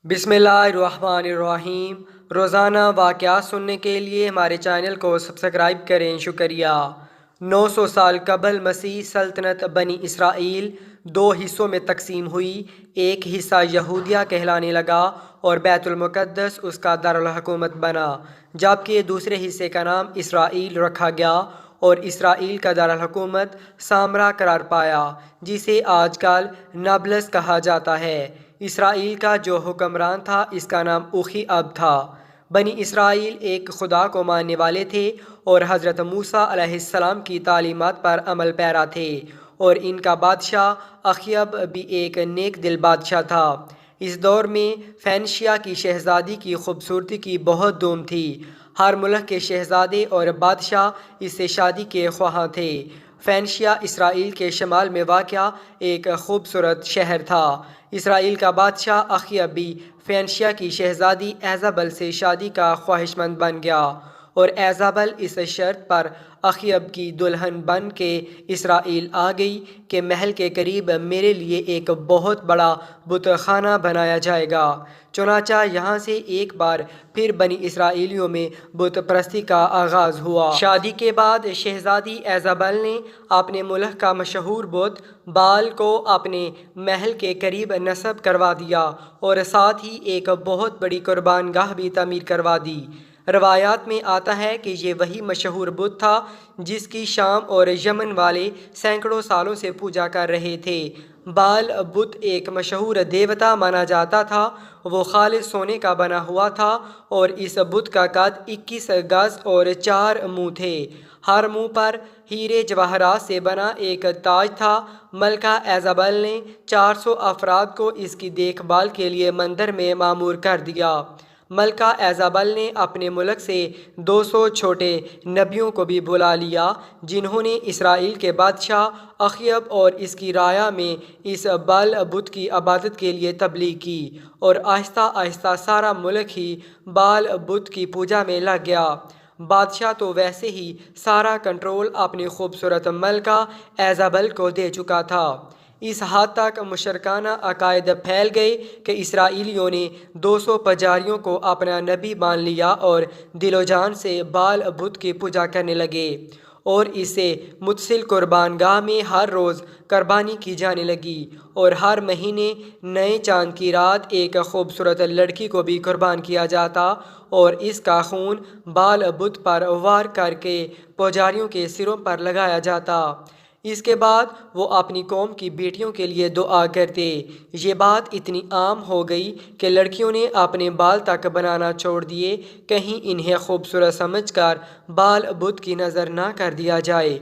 بسم اللہ الرحمن الرحیم۔ روزانہ واقعات سننے کے لیے ہمارے چینل کو سبسکرائب کریں۔ شکریہ۔ 900 سال قبل مسیح سلطنت بنی اسرائیل دو حصوں میں تقسیم ہوئی۔ ایک حصہ یہودیہ کہلانے لگا اور بیت المقدس اس کا دارالحکومت بنا، جبکہ دوسرے حصے کا نام اسرائیل رکھا گیا اور اسرائیل کا دارالحکومت سامرا قرار پایا، جسے آج کل نابلس کہا جاتا ہے۔ اسرائیل کا جو حکمران تھا اس کا نام اوخی اب تھا۔ بنی اسرائیل ایک خدا کو ماننے والے تھے اور حضرت موسیٰ علیہ السلام کی تعلیمات پر عمل پیرا تھے، اور ان کا بادشاہ اخیب بھی ایک نیک دل بادشاہ تھا۔ اس دور میں فینیشیا کی شہزادی کی خوبصورتی کی بہت دھوم تھی۔ ہر ملک کے شہزادے اور بادشاہ اس سے شادی کے خواہاں تھے۔ فینیشیا اسرائیل کے شمال میں واقع ایک خوبصورت شہر تھا۔ اسرائیل کا بادشاہ اخیب بھی فینیشیا کی شہزادی ایزابل سے شادی کا خواہشمند بن گیا، اور ایزابل اس شرط پر اخیب کی دلہن بن کے اسرائیل آ گئی کہ محل کے قریب میرے لیے ایک بہت بڑا بت خانہ بنایا جائے گا۔ چنانچہ یہاں سے ایک بار پھر بنی اسرائیلیوں میں بت پرستی کا آغاز ہوا۔ شادی کے بعد شہزادی ایزابل نے اپنے ملک کا مشہور بت بال کو اپنے محل کے قریب نصب کروا دیا اور ساتھ ہی ایک بہت بڑی قربان گاہ بھی تعمیر کروا دی۔ روایات میں آتا ہے کہ یہ وہی مشہور بت تھا جس کی شام اور یمن والے سینکڑوں سالوں سے پوجا کر رہے تھے۔ بال بت ایک مشہور دیوتا مانا جاتا تھا۔ وہ خالص سونے کا بنا ہوا تھا اور اس بت کا قد 21 گز اور 4 منہ تھے۔ ہر منہ پر ہیرے جواہرات سے بنا ایک تاج تھا۔ ملکہ ایزابل نے 400 افراد کو اس کی دیکھ بھال کے لیے مندر میں مامور کر دیا۔ ملکہ ایزابل نے اپنے ملک سے 200 چھوٹے نبیوں کو بھی بلا لیا، جنہوں نے اسرائیل کے بادشاہ اخیب اور اس کی رعایا میں اس بال بت کی عبادت کے لیے تبلیغ کی، اور آہستہ آہستہ سارا ملک ہی بال بت کی پوجا میں لگ گیا۔ بادشاہ تو ویسے ہی سارا کنٹرول اپنی خوبصورت ملکہ ایزابل کو دے چکا تھا۔ اس حد تک مشرکانہ عقائد پھیل گئے کہ اسرائیلیوں نے 200 پجاریوں کو اپنا نبی مان لیا اور دل و جان سے بال بت کی پوجا کرنے لگے، اور اس سے متصل قربان گاہ میں ہر روز قربانی کی جانے لگی، اور ہر مہینے نئے چاند کی رات ایک خوبصورت لڑکی کو بھی قربان کیا جاتا اور اس کا خون بال بت پر وار کر کے پجاریوں کے سروں پر لگایا جاتا۔ اس کے بعد وہ اپنی قوم کی بیٹیوں کے لیے دعا کرتے۔ یہ بات اتنی عام ہو گئی کہ لڑکیوں نے اپنے بال تک بنانا چھوڑ دیے، کہیں انہیں خوبصورت سمجھ کر بال بت کی نظر نہ کر دیا جائے۔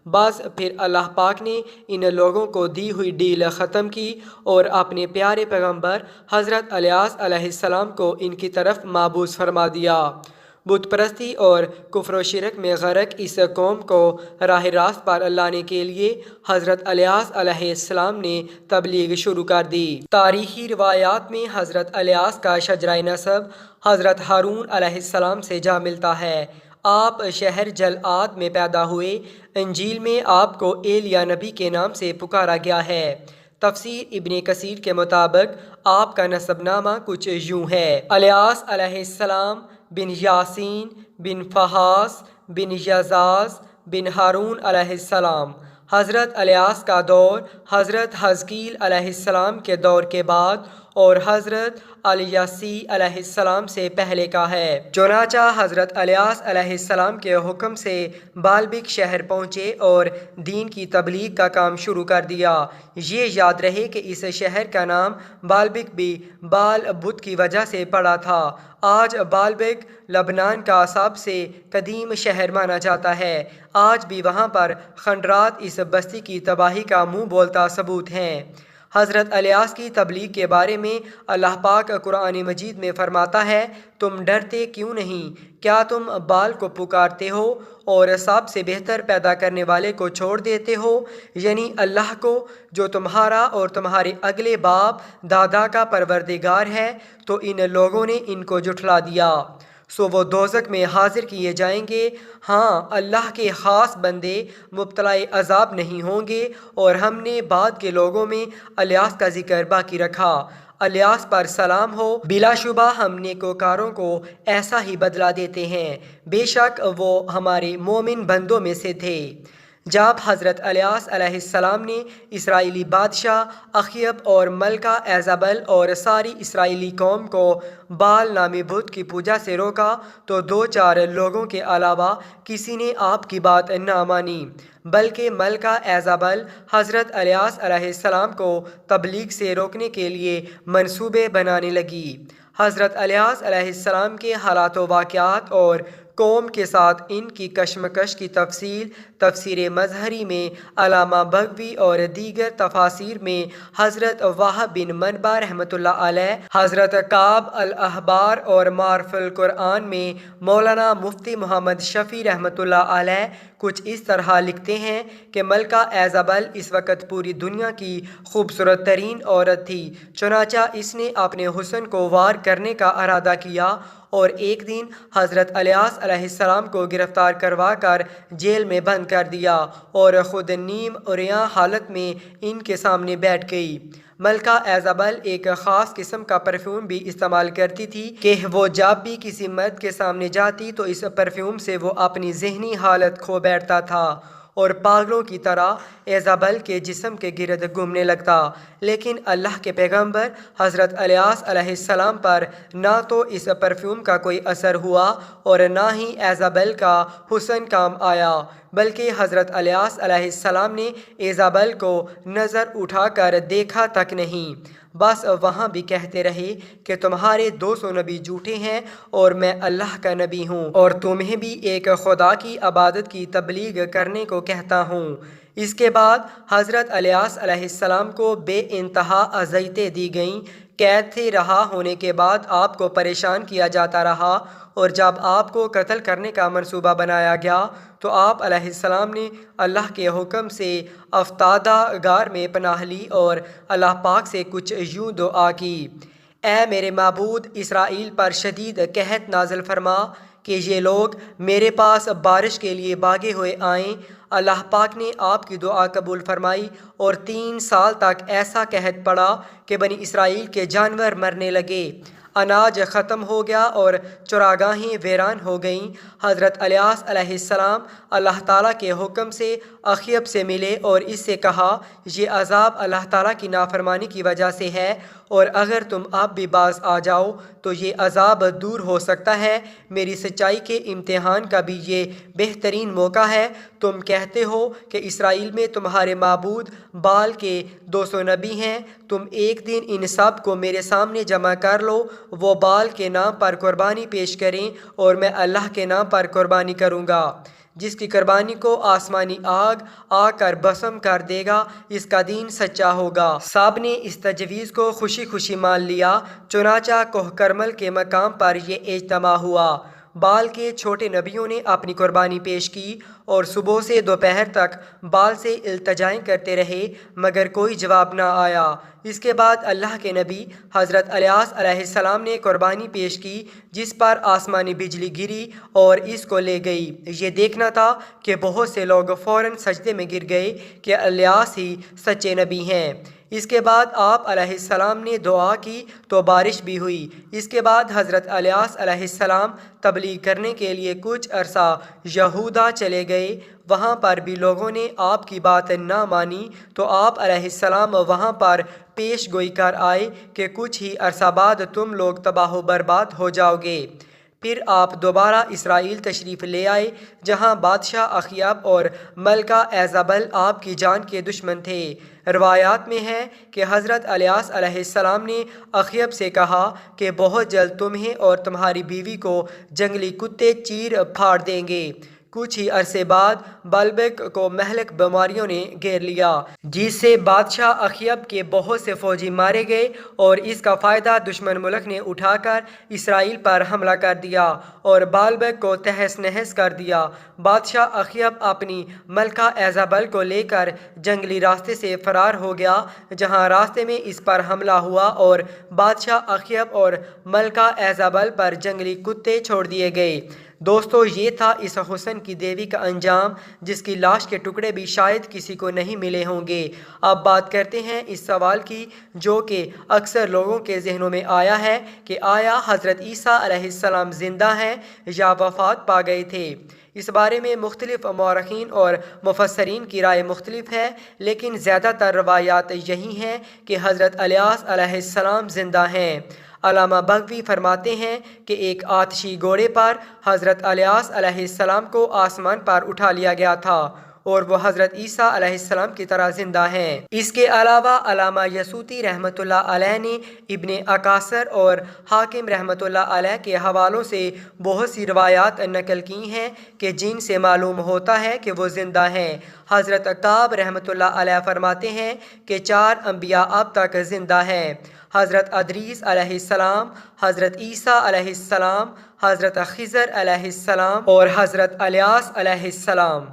بس پھر اللہ پاک نے ان لوگوں کو دی ہوئی ڈیل ختم کی اور اپنے پیارے پیغمبر حضرت الیاس علیہ السلام کو ان کی طرف مبعوث فرما دیا۔ بت پرستی اور کفر و شرک میں غرق اس قوم کو راہ راست پر لانے کے لیے حضرت الیاس علیہ السلام نے تبلیغ شروع کر دی۔ تاریخی روایات میں حضرت الیاس کا شجرہ نسب حضرت ہارون علیہ السلام سے جا ملتا ہے۔ آپ شہر جلعاد میں پیدا ہوئے۔ انجیل میں آپ کو ایلیا نبی کے نام سے پکارا گیا ہے۔ تفسیر ابن کثیر کے مطابق آپ کا نسب نامہ کچھ یوں ہے: الیاس علیہ السلام بن یاسین بن فہاس بن یزاز بن ہارون علیہ السلام۔ حضرت الیاس کا دور حضرت حزقیل علیہ السلام کے دور کے بعد اور حضرت الیاسی علیہ السلام سے پہلے کا ہے۔ چنانچہ حضرت الیاس علیہ السلام کے حکم سے بالبک شہر پہنچے اور دین کی تبلیغ کا کام شروع کر دیا۔ یہ یاد رہے کہ اس شہر کا نام بالبک بھی بال بت کی وجہ سے پڑا تھا۔ آج بالبک لبنان کا سب سے قدیم شہر مانا جاتا ہے۔ آج بھی وہاں پر خنڈرات اس بستی کی تباہی کا منہ بولتا ثبوت ہیں۔ حضرت الیاس کی تبلیغ کے بارے میں اللہ پاک قرآن مجید میں فرماتا ہے: تم ڈرتے کیوں نہیں؟ کیا تم بال کو پکارتے ہو اور سب سے بہتر پیدا کرنے والے کو چھوڑ دیتے ہو، یعنی اللہ کو، جو تمہارا اور تمہارے اگلے باپ دادا کا پروردگار ہے؟ تو ان لوگوں نے ان کو جھٹلا دیا، سو وہ دوزخ میں حاضر کیے جائیں گے۔ ہاں، اللہ کے خاص بندے مبتلا عذاب نہیں ہوں گے۔ اور ہم نے بعد کے لوگوں میں الیاس کا ذکر باقی رکھا۔ الیاس پر سلام ہو، بلا شبہ ہم نیکوکاروں کو ایسا ہی بدلہ دیتے ہیں، بے شک وہ ہمارے مومن بندوں میں سے تھے۔ جب حضرت الیاس علیہ السلام نے اسرائیلی بادشاہ اخیب اور ملکہ ایزابل اور ساری اسرائیلی قوم کو بال نامی بت کی پوجا سے روکا تو 2-4 لوگوں کے علاوہ کسی نے آپ کی بات نہ مانی، بلکہ ملکہ ایزابل حضرت الیاس علیہ السلام کو تبلیغ سے روکنے کے لیے منصوبے بنانے لگی۔ حضرت الیاس علیہ السلام کے حالات و واقعات اور قوم کے ساتھ ان کی کشمکش کی تفصیل تفسیر مظہری میں، علامہ بغوی اور دیگر تفاسیر میں، حضرت وہب بن منبع رحمۃ اللہ علیہ، حضرت کعب الاحبار اور معارف القرآن میں مولانا مفتی محمد شفیع رحمۃ اللہ علیہ کچھ اس طرح لکھتے ہیں کہ ملکہ ایزابل اس وقت پوری دنیا کی خوبصورت ترین عورت تھی، چنانچہ اس نے اپنے حسن کو وار کرنے کا ارادہ کیا اور ایک دن حضرت الیاس علیہ السلام کو گرفتار کروا کر جیل میں بند کر دیا اور خود نیم عریاں حالت میں ان کے سامنے بیٹھ گئی۔ ملکہ ایزابل ایک خاص قسم کا پرفیوم بھی استعمال کرتی تھی کہ وہ جب بھی کسی مرد کے سامنے جاتی تو اس پرفیوم سے وہ اپنی ذہنی حالت کھو بیٹھتا تھا اور پاگلوں کی طرح ایزابل کے جسم کے گرد گھومنے لگتا، لیکن اللہ کے پیغمبر حضرت الیاس علیہ السلام پر نہ تو اس پرفیوم کا کوئی اثر ہوا اور نہ ہی ایزابل کا حسن کام آیا، بلکہ حضرت الیاس علیہ السلام نے ایزابل کو نظر اٹھا کر دیکھا تک نہیں، بس وہاں بھی کہتے رہے کہ تمہارے 200 نبی جھوٹے ہیں اور میں اللہ کا نبی ہوں اور تمہیں بھی ایک خدا کی عبادت کی تبلیغ کرنے کو کہتا ہوں۔ اس کے بعد حضرت الیاس علیہ السلام کو بے انتہا اذیتیں دی گئیں، قید سے رہا ہونے کے بعد آپ کو پریشان کیا جاتا رہا اور جب آپ کو قتل کرنے کا منصوبہ بنایا گیا تو آپ علیہ السلام نے اللہ کے حکم سے افتادہ غار میں پناہ لی اور اللہ پاک سے کچھ یوں دعا کی: اے میرے معبود، اسرائیل پر شدید قحط نازل فرما کہ یہ لوگ میرے پاس بارش کے لیے بھاگے ہوئے آئیں۔ اللہ پاک نے آپ کی دعا قبول فرمائی اور 3 سال تک ایسا قحط پڑا کہ بنی اسرائیل کے جانور مرنے لگے، اناج ختم ہو گیا اور چراگاہیں ویران ہو گئیں۔ حضرت الیاس علیہ السلام اللہ تعالیٰ کے حکم سے اخیب سے ملے اور اس سے کہا: یہ عذاب اللہ تعالیٰ کی نافرمانی کی وجہ سے ہے اور اگر تم اب بھی باز آ جاؤ تو یہ عذاب دور ہو سکتا ہے۔ میری سچائی کے امتحان کا بھی یہ بہترین موقع ہے۔ تم کہتے ہو کہ اسرائیل میں تمہارے معبود بال کے 200 نبی ہیں، تم ایک دن ان سب کو میرے سامنے جمع کر لو، وہ بال کے نام پر قربانی پیش کریں اور میں اللہ کے نام پر قربانی کروں گا، جس کی قربانی کو آسمانی آگ آ کر بھسم کر دے گا، اس کا دین سچا ہوگا۔ سب نے اس تجویز کو خوشی خوشی مان لیا، چنانچہ کوہ کرمل کے مقام پر یہ اجتماع ہوا۔ بال کے چھوٹے نبیوں نے اپنی قربانی پیش کی اور صبح سے دوپہر تک بال سے التجائیں کرتے رہے مگر کوئی جواب نہ آیا۔ اس کے بعد اللہ کے نبی حضرت الیاس علیہ السلام نے قربانی پیش کی جس پر آسمانی بجلی گری اور اس کو لے گئی۔ یہ دیکھنا تھا کہ بہت سے لوگ فوراً سجدے میں گر گئے کہ الیاس ہی سچے نبی ہیں۔ اس کے بعد آپ علیہ السلام نے دعا کی تو بارش بھی ہوئی۔ اس کے بعد حضرت الیاس علیہ السلام تبلیغ کرنے کے لیے کچھ عرصہ یہودہ چلے گئے، وہاں پر بھی لوگوں نے آپ کی بات نہ مانی تو آپ علیہ السلام وہاں پر پیش گوئی کر آئے کہ کچھ ہی عرصہ بعد تم لوگ تباہ و برباد ہو جاؤ گے۔ پھر آپ دوبارہ اسرائیل تشریف لے آئے جہاں بادشاہ اخیب اور ملکہ ایزابل آپ کی جان کے دشمن تھے۔ روایات میں ہے کہ حضرت الیاس علیہ السلام نے اخیب سے کہا کہ بہت جلد تمہیں اور تمہاری بیوی کو جنگلی کتے چیر پھاڑ دیں گے۔ کچھ ہی عرصے بعد بلبک کو مہلک بیماریوں نے گھیر لیا جس سے بادشاہ اخیب کے بہت سے فوجی مارے گئے اور اس کا فائدہ دشمن ملک نے اٹھا کر اسرائیل پر حملہ کر دیا اور بلبک کو تہس نہس کر دیا۔ بادشاہ اخیب اپنی ملکہ ایزابل کو لے کر جنگلی راستے سے فرار ہو گیا، جہاں راستے میں اس پر حملہ ہوا اور بادشاہ اخیب اور ملکہ ایزابل پر جنگلی کتے چھوڑ دیے گئے۔ دوستو یہ تھا اس حسن کی دیوی کا انجام جس کی لاش کے ٹکڑے بھی شاید کسی کو نہیں ملے ہوں گے۔ اب بات کرتے ہیں اس سوال کی جو کہ اکثر لوگوں کے ذہنوں میں آیا ہے کہ آیا حضرت عیسیٰ علیہ السلام زندہ ہیں یا وفات پا گئے تھے۔ اس بارے میں مختلف مورخین اور مفسرین کی رائے مختلف ہے، لیکن زیادہ تر روایات یہی ہیں کہ حضرت الیاس علیہ السلام زندہ ہیں۔ علامہ بغوی فرماتے ہیں کہ ایک آتشی گھوڑے پر حضرت الیاس علیہ السلام کو آسمان پر اٹھا لیا گیا تھا اور وہ حضرت عیسیٰ علیہ السلام کی طرح زندہ ہیں۔ اس کے علاوہ علامہ یسوطی رحمۃ اللہ علیہ نے ابن عکاثر اور حاکم رحمۃ اللہ علیہ کے حوالوں سے بہت سی روایات نقل کی ہیں کہ جن سے معلوم ہوتا ہے کہ وہ زندہ ہیں۔ حضرت کعب رحمۃ اللہ علیہ فرماتے ہیں کہ 4 انبیاء اب تک زندہ ہیں: حضرت ادریس علیہ السلام، حضرت عیسیٰ علیہ السلام، حضرت خضر علیہ السلام اور حضرت الیاس علیہ السلام۔